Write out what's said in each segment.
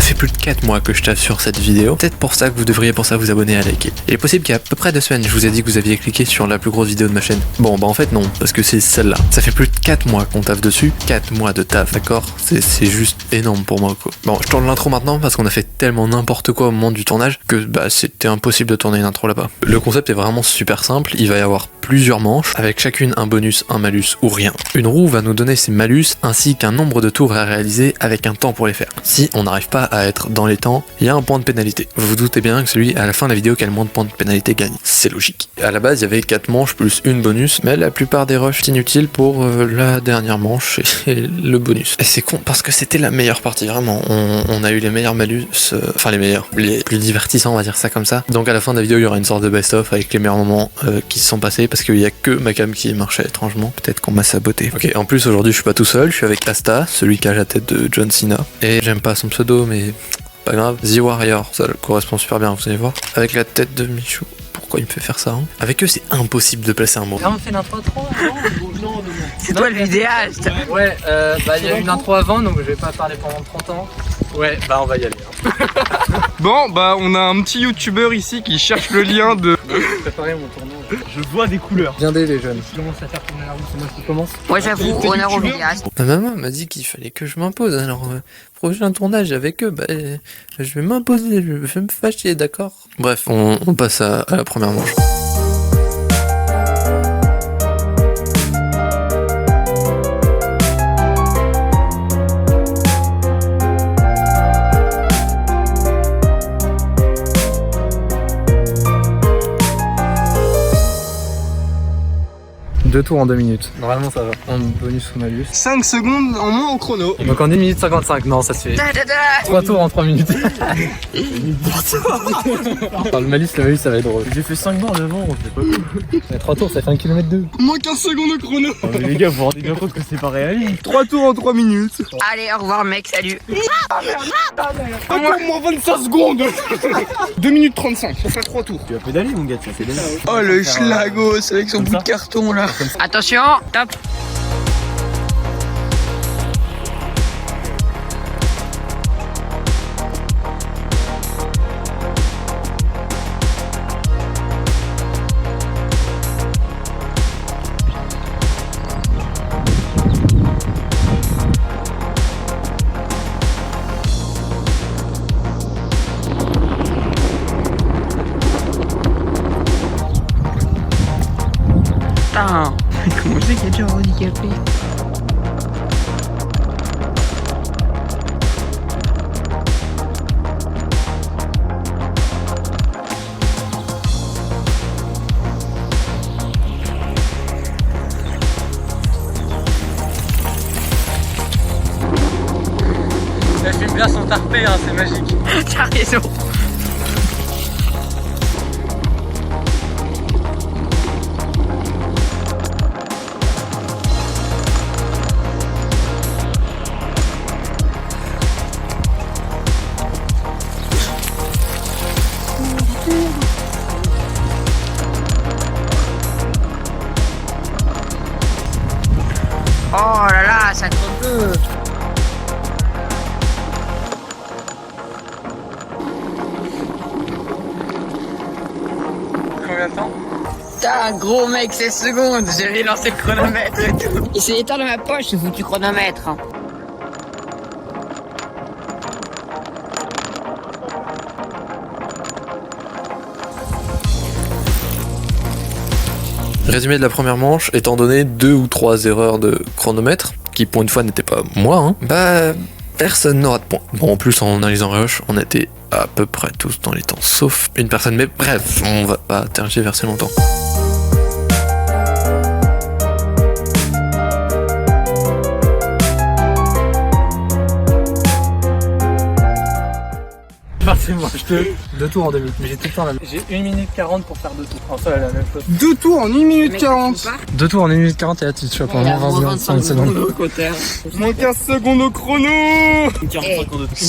fait plus de 4 mois que je taffe sur cette vidéo. Peut-être pour ça que vous devriez penser à vous abonner et à liker. Il est possible qu'il y a à peu près 2 semaines, je vous ai dit que vous aviez cliqué sur la plus grosse vidéo de ma chaîne. Bon, bah en fait non, parce que c'est celle-là. Ça fait plus de 4 mois qu'on taffe dessus. 4 mois de taf, d'accord? C'est juste énorme pour moi, quoi. Bon, je tourne l'intro maintenant parce qu'on a fait tellement n'importe quoi au moment du tournage que bah c'était impossible de tourner une intro là-bas. Le concept est vraiment super simple. Il va y avoir plusieurs manches, avec chacune un bonus, un malus ou rien. Une roue va nous donner ses malus ainsi qu'un nombre de tours à réaliser avec un temps pour les faire. Si on n'arrive pas à être dans les temps, il y a un point de pénalité. Vous vous doutez bien que celui à la fin de la vidéo qui a le moins de points de pénalité gagne. C'est logique. À la base, il y avait 4 manches plus une bonus, mais la plupart des rushs inutiles pour la dernière manche et le bonus. Et c'est con parce que c'était la meilleure partie, vraiment. On a eu les meilleurs malus, enfin les meilleurs, les plus divertissants, on va dire ça comme ça. Donc à la fin de la vidéo, il y aura une sorte de best-of avec les meilleurs moments qui se sont passés parce qu'il y a que ma cam qui marchait étrangement. Peut-être qu'on m'a saboté. Ok, en plus aujourd'hui je suis pas tout seul, je suis avec Asta, celui qui a la tête de John Cena. Et j'aime pas son pseudo, mais pas grave. The Warrior, ça correspond super bien, vous allez voir. Avec la tête de Michou. Pourquoi il me fait faire ça hein? Avec eux c'est impossible de placer un mot. On fait l'intro trop, non? C'est toi le vidéaste. Ouais, bah il y a une intro avant donc je vais pas parler pendant 30 ans. Ouais, bah on va y aller. Bon, bah on a un petit youtubeur ici qui cherche le lien de... Préparer mon tournoi. Je vois des couleurs. Viendez les jeunes. Je commence à faire tourner la roue, c'est moi qui commence. Ouais, j'avoue, honneur au vidéaste. Ma maman m'a dit qu'il fallait que je m'impose, alors prochain tournage avec eux, bah je vais m'imposer, je vais me fâcher, d'accord? Bref, on passe à la première manche. Deux tours en 2 minutes. Normalement ça va. En bonus ou malus. 5 secondes en moins au chrono. Donc en 1 minute 55, non ça se fait. 3 tours en 3 minutes. Enfin, le malus ça va être drôle. J'ai fait 5 bords devant, on fait pas cool. 3 tours ça fait 1 km 2. Moins 15 secondes au chrono. Oh, mais les gars vous vous rendez bien compte que c'est pas réaliste. 3 tours en 3 minutes. Allez, au revoir mec, salut. Encore moins 25 secondes. 2 minutes 35 pour faire 3 tours. Tu vas pédaler mon gars, tu vas pédaler. Oh le schlagos avec son bout de carton là. Attention, top. Putain, comment c'est qu'il y a déjà handicapé? Elle filme bien son tarpé, hein, c'est magique. T'as raison. Oh là là, ça trop peu. Combien de temps? Putain, gros mec, 16 secondes. J'ai lancé le chronomètre et tout. Il s'est éteint dans ma poche, ce foutu chronomètre. Résumé de la première manche, étant donné 2 ou 3 erreurs de chronomètre, qui pour une fois n'étaient pas moi, hein, bah personne n'aura de points. Bon, en plus en analysant rush, on était à peu près tous dans les temps, sauf une personne, mais bref, on va pas tergiverser longtemps. C'est moche. 2 tours en 2 minutes, mais j'ai tout le temps la même. J'ai 1 minute 40 pour faire 2 tours. Enfin, ça, elle a la même chose. 2 tours en 1 minute 40. 2 tours en 1 minute 40 et là tu te chopes en moins 25 secondes. Moins 15 secondes au chrono. 1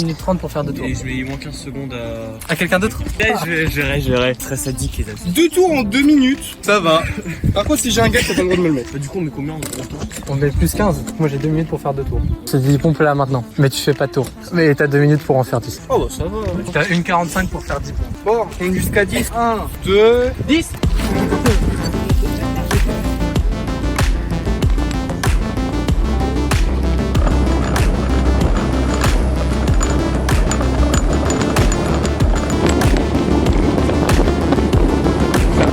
minute 30 pour faire 2 tours. Et je mets moins 15 secondes à... À quelqu'un d'autre? Je verrai. Très sadique les amis. 2 tours en 2 minutes. Ça va. Par contre, si j'ai un gars, t'as pas le droit de me le mettre. Bah, du coup, on met combien en tour? On met plus 15. Moi j'ai 2 minutes pour faire 2 tours. C'est dit pompe là maintenant. Mais tu fais pas de tour. Mais t'as 2 minutes pour en faire 10. Oh bah ça va. T'as 1,45 pour faire 10 points. Bon, on compte jusqu'à 10. 1, 2, 10.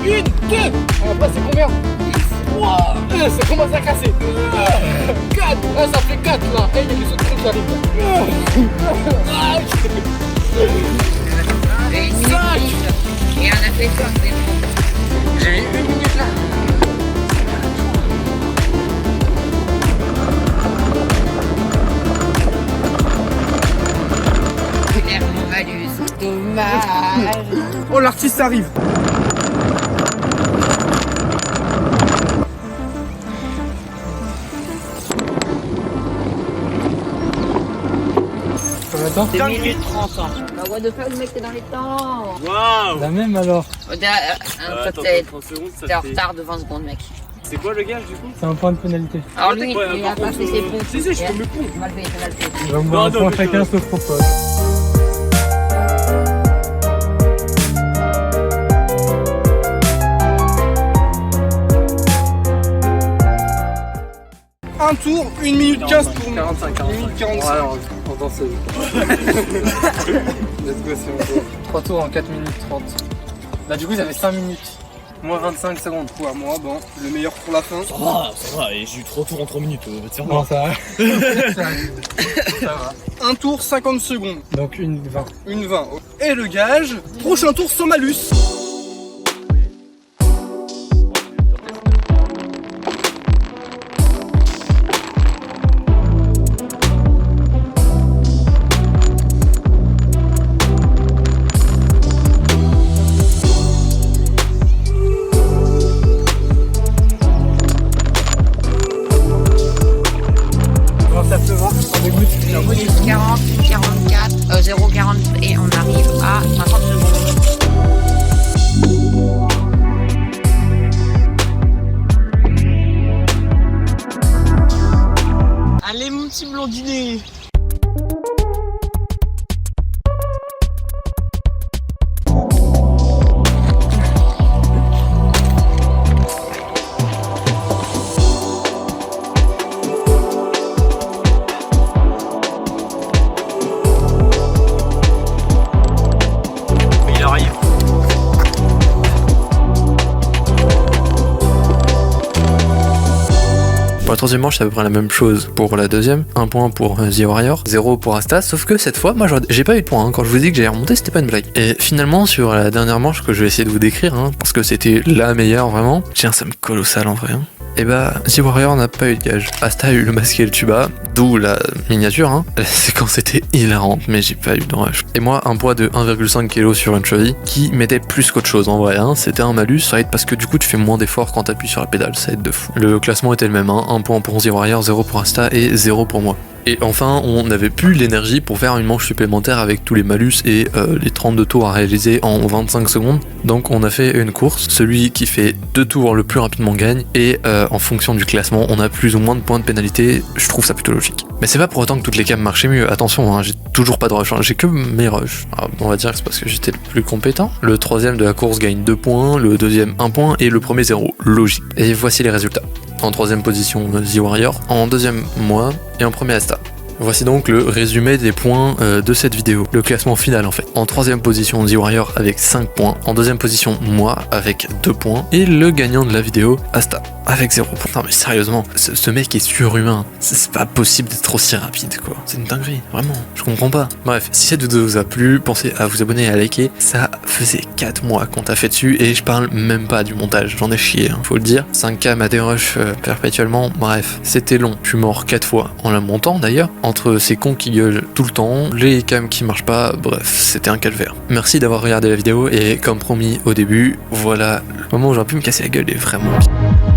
Une, deux. Après, c'est combien? 3. Ça commence à casser. 4. Ah, ça fait 4 là. Et il y a les autres trucs qui arrivent là. Et une minute. Et on a fait ça. J'ai mis 1 minute là. Clairement malus. Dommage. Oh, l'artiste arrive. Combien de temps? 2 minutes 30 ans. Bah, what the fuck, le mec, t'es dans les temps. Waouh. La même alors. T'es en retard de 20 secondes, mec. C'est quoi le gage du coup? C'est un point de pénalité. Alors lui, Ouais, il a par pas contre, fait ses pompes. si, je peux me pondre. Mal fait. Donc bon, Non, un non, point mais chacun se propose. Un tour, 1 minute 15 pour nous. 45. 1 minute 45. Ouais, on danse. Let's go, c'est bon. 3 tours en 4 minutes 30. Bah du coup ça fait 5 minutes. Moins 25 secondes. Ouais, moi, bon, le meilleur pour la fin. Ça va, et j'ai eu 3 tours en 3 minutes. Tiens, Bon ça va. Ça va. Un tour, 50 secondes. Donc une 20. Une 20. Et le gage, prochain tour sans malus. Ça peut voir, on dégoûte. 40, 44, 0, 40 et on arrive à 50 secondes. allez mon petit blondinet. Pour la troisième manche, c'est à peu près la même chose pour la deuxième. 1 point pour The Warrior, 0 pour Asta, sauf que cette fois, moi j'ai pas eu de points. Quand je vous ai dit que j'allais remonter, c'était pas une blague. Et finalement, sur la dernière manche que je vais essayer de vous décrire, parce que c'était la meilleure vraiment, tiens, ça me colossal en vrai. Et bah, The Warrior n'a pas eu de gage. Asta a eu le masque et le tuba, d'où la miniature, La séquence était hilarante, mais j'ai pas eu de rush. Et moi, un poids de 1,5 kg sur une cheville, qui m'aidait plus qu'autre chose en vrai, C'était un malus, ça aide parce que du coup, tu fais moins d'efforts quand t'appuies sur la pédale, ça aide de fou. Le classement était le même, 1 point pour The Warrior, 0 pour Asta et 0 pour moi. Et enfin, on n'avait plus l'énergie pour faire une manche supplémentaire avec tous les malus et les 32 tours à réaliser en 25 secondes. Donc on a fait une course, celui qui fait 2 tours le plus rapidement gagne, et en fonction du classement, on a plus ou moins de points de pénalité, je trouve ça plutôt logique. Mais c'est pas pour autant que toutes les cams marchaient mieux, attention, j'ai toujours pas de rush, j'ai que mes rushs. Alors, on va dire que c'est parce que j'étais le plus compétent. Le troisième de la course gagne 2 points, le deuxième 1 point, et le premier 0, logique. Et voici les résultats. En troisième position, The Warrior, en deuxième, moi, et en premier, Asta. Voici donc le résumé des points de cette vidéo, le classement final en fait. En troisième position, The Warrior avec 5 points, en deuxième position, moi avec 2 points, et le gagnant de la vidéo, Asta. avec 0 points. Non mais sérieusement, ce mec est surhumain. C'est pas possible d'être aussi rapide quoi. C'est une dinguerie, vraiment. Je comprends pas. Bref, si cette vidéo vous a plu, pensez à vous abonner et à liker. Ça faisait 4 mois qu'on t'a fait dessus et je parle même pas du montage. J'en ai chié, hein, faut le dire. 5K ma dérush perpétuellement. Bref, c'était long. Je suis mort 4 fois en la montant d'ailleurs. Entre ces cons qui gueulent tout le temps, les cams qui marchent pas, bref, c'était un calvaire. Merci d'avoir regardé la vidéo et comme promis au début, voilà le moment où j'aurais pu me casser la gueule est vraiment bien.